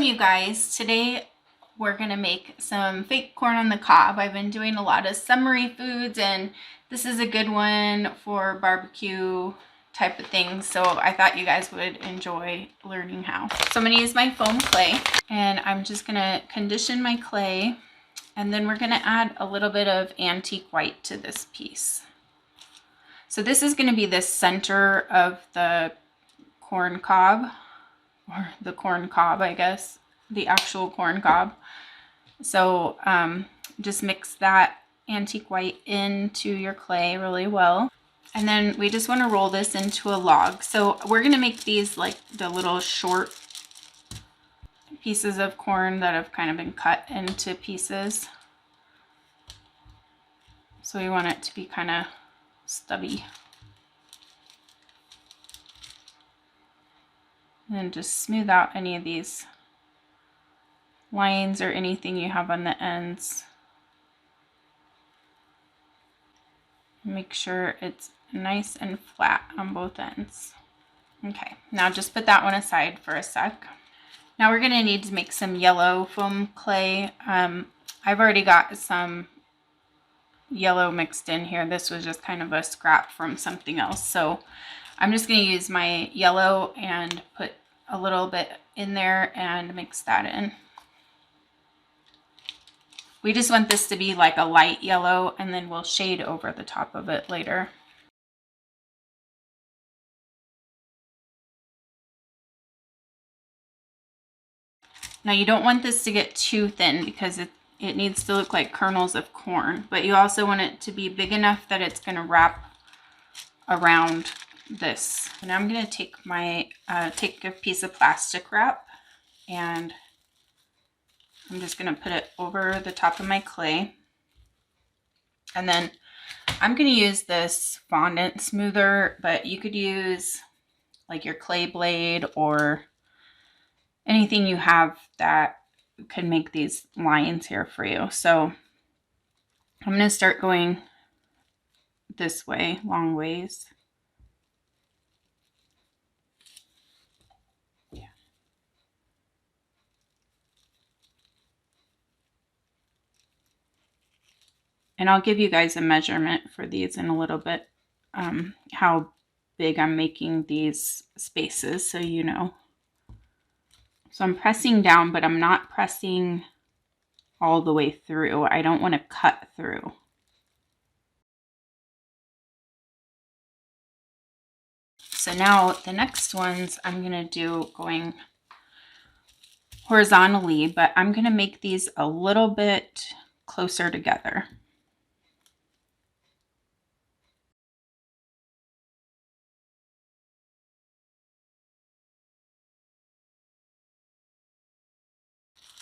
Welcome, you guys. Today we're gonna make some fake corn on the cob. I've been doing a lot of summery foods and this is a good one for barbecue type of things, so I thought you guys would enjoy learning how. So I'm gonna use my foam clay and I'm just gonna condition my clay, and then we're gonna add a little bit of antique white to this piece. So this is gonna be the center of the corn cob, or the corn cob, I guess, the actual corn cob. So just mix that antique white into your clay really well. And then we just want to roll this into a log. So we're going to make these like the little short pieces of corn that have kind of been cut into pieces. So we want it to be kind of stubby. And just smooth out any of these lines or anything you have on the ends. Make sure it's nice and flat on both ends. Okay, now just put that one aside for a sec. Now we're going to need to make some yellow foam clay. I've already got some yellow mixed in here. This was just kind of a scrap from something else. So I'm just going to use my yellow and put a little bit in there and mix that in. We just want this to be like a light yellow, and then we'll shade over the top of it later. Now you don't want this to get too thin because it needs to look like kernels of corn, but you also want it to be big enough that it's going to wrap around this. And I'm going to take my take a piece of plastic wrap, and I'm just going to put it over the top of my clay. And then I'm going to use this fondant smoother, but you could use like your clay blade or anything you have that can make these lines here for you. So I'm going to start going this way, long ways. Yeah. And I'll give you guys a measurement for these in a little bit, how big I'm making these spaces, so you know. So I'm pressing down, but I'm not pressing all the way through. I don't want to cut through. So now the next ones I'm going to do going horizontally, but I'm going to make these a little bit closer together.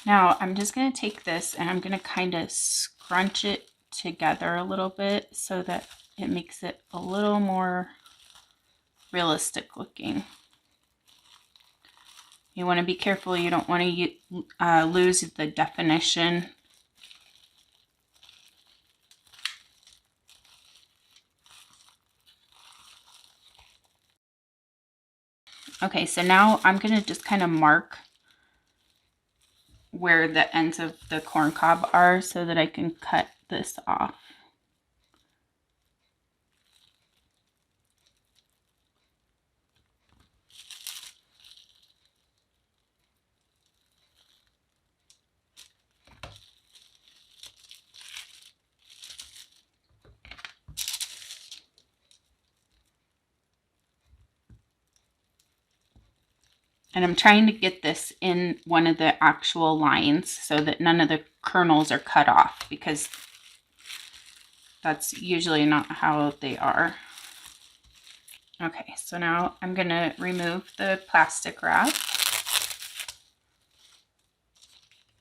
Now I'm just going to take this and I'm going to kind of scrunch it together a little bit so that it makes it a little more realistic looking. You want to be careful, you don't want to lose the definition. Okay, so now I'm going to just kind of mark where the ends of the corn cob are so that I can cut this off. And I'm trying to get this in one of the actual lines so that none of the kernels are cut off, because that's usually not how they are. Okay, so now I'm going to remove the plastic wrap.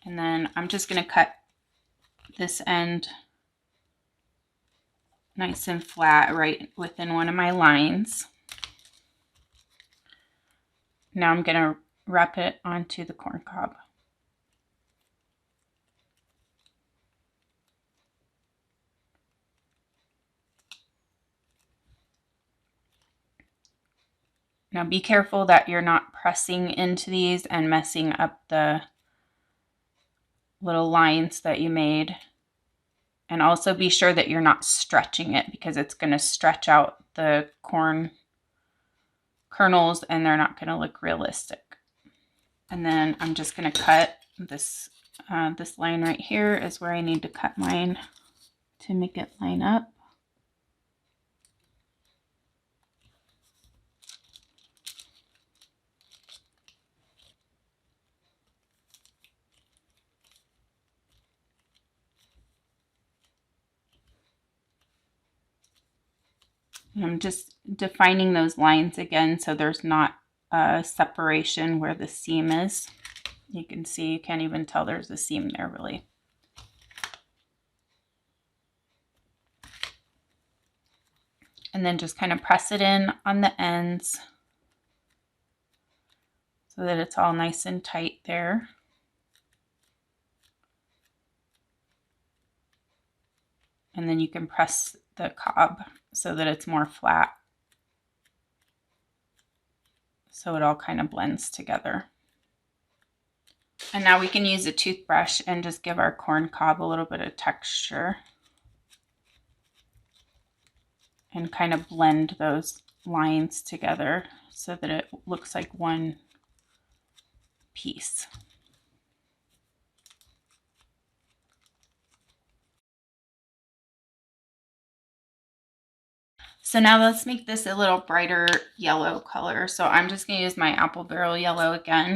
And then I'm just going to cut this end nice and flat right within one of my lines. Now I'm going to wrap it onto the corn cob. Now be careful that you're not pressing into these and messing up the little lines that you made. And also be sure that you're not stretching it, because it's going to stretch out the corn kernels and they're not going to look realistic. And then I'm just going to cut this, this line right here is where I need to cut mine to make it line up. And I'm just defining those lines again so there's not a separation where the seam is. You can see, you can't even tell there's a seam there really. And then just kind of press it in on the ends so that it's all nice and tight there. And then you can press the cob so that it's more flat, so it all kind of blends together. And now we can use a toothbrush and just give our corn cob a little bit of texture and kind of blend those lines together so that it looks like one piece. So now let's make this a little brighter yellow color. So I'm just going to use my apple barrel yellow again.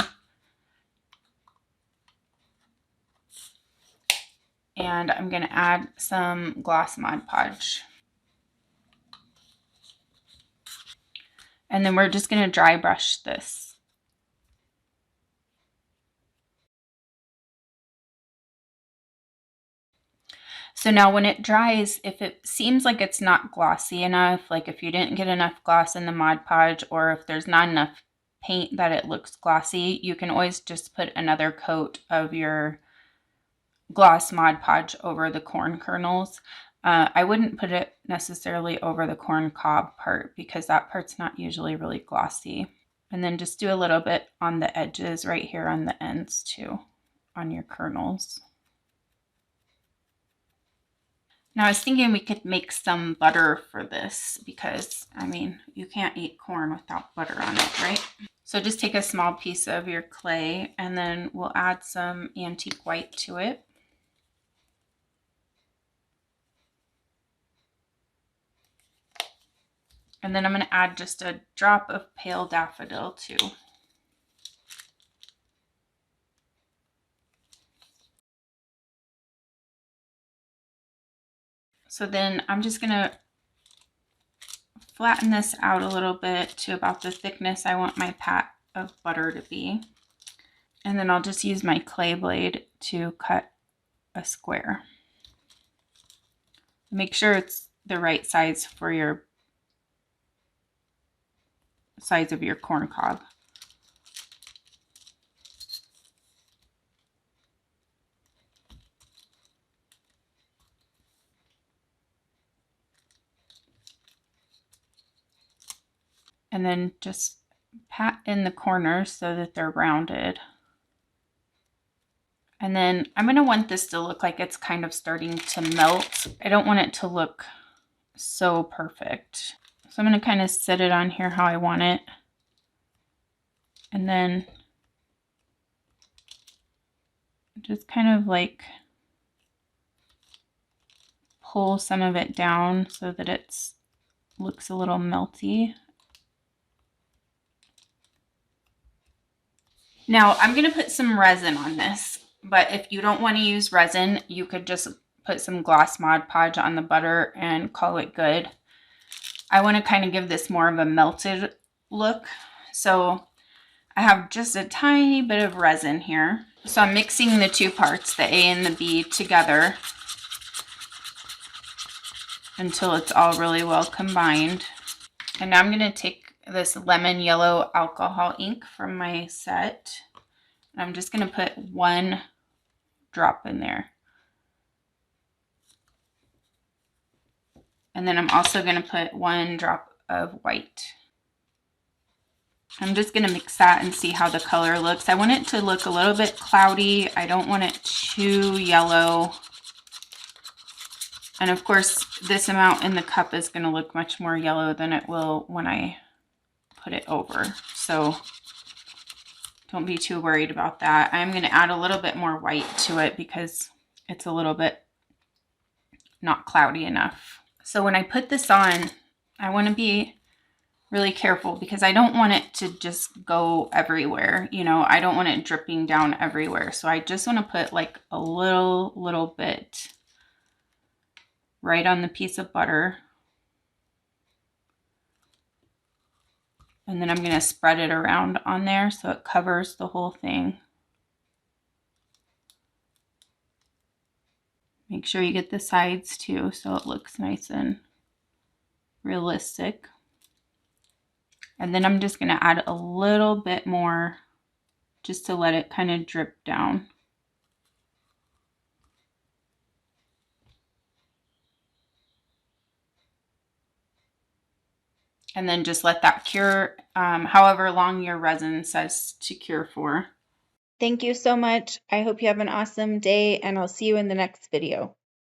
And I'm going to add some gloss Mod Podge. And then we're just going to dry brush this. So now when it dries, if it seems like it's not glossy enough, like if you didn't get enough gloss in the Mod Podge, or if there's not enough paint that it looks glossy, you can always just put another coat of your gloss Mod Podge over the corn kernels. I wouldn't put it necessarily over the corn cob part because that part's not usually really glossy. And then just do a little bit on the edges right here on the ends too, on your kernels. Now I was thinking we could make some butter for this because, I mean, you can't eat corn without butter on it, right? So just take a small piece of your clay and then we'll add some antique white to it. And then I'm going to add just a drop of pale daffodil too. So then I'm just going to flatten this out a little bit to about the thickness I want my pat of butter to be. And then I'll just use my clay blade to cut a square. Make sure it's the right size for your size of your corn cob. And then just pat in the corners so that they're rounded. And then I'm going to want this to look like it's kind of starting to melt. I don't want it to look so perfect. So I'm going to kind of set it on here how I want it. And then just kind of like pull some of it down so that it looks a little melty. Now I'm going to put some resin on this, but if you don't want to use resin, you could just put some gloss Mod Podge on the butter and call it good. I want to kind of give this more of a melted look, so I have just a tiny bit of resin here. So I'm mixing the two parts, the A and the B, together until it's all really well combined. And now I'm going to take this lemon yellow alcohol ink from my set. I'm just going to put one drop in there. And then I'm also going to put one drop of white. I'm just going to mix that and see how the color looks. I want it to look a little bit cloudy. I don't want it too yellow. And of course, this amount in the cup is going to look much more yellow than it will when I put it over. So don't be too worried about that. I'm going to add a little bit more white to it because it's a little bit not cloudy enough. So when I put this on, I want to be really careful because I don't want it to just go everywhere. You know, I don't want it dripping down everywhere. So I just want to put like a little bit right on the piece of butter. And then I'm going to spread it around on there so it covers the whole thing. Make sure you get the sides too so it looks nice and realistic. And then I'm just going to add a little bit more just to let it kind of drip down. And then just let that cure however long your resin says to cure for. Thank you so much. I hope you have an awesome day, and I'll see you in the next video.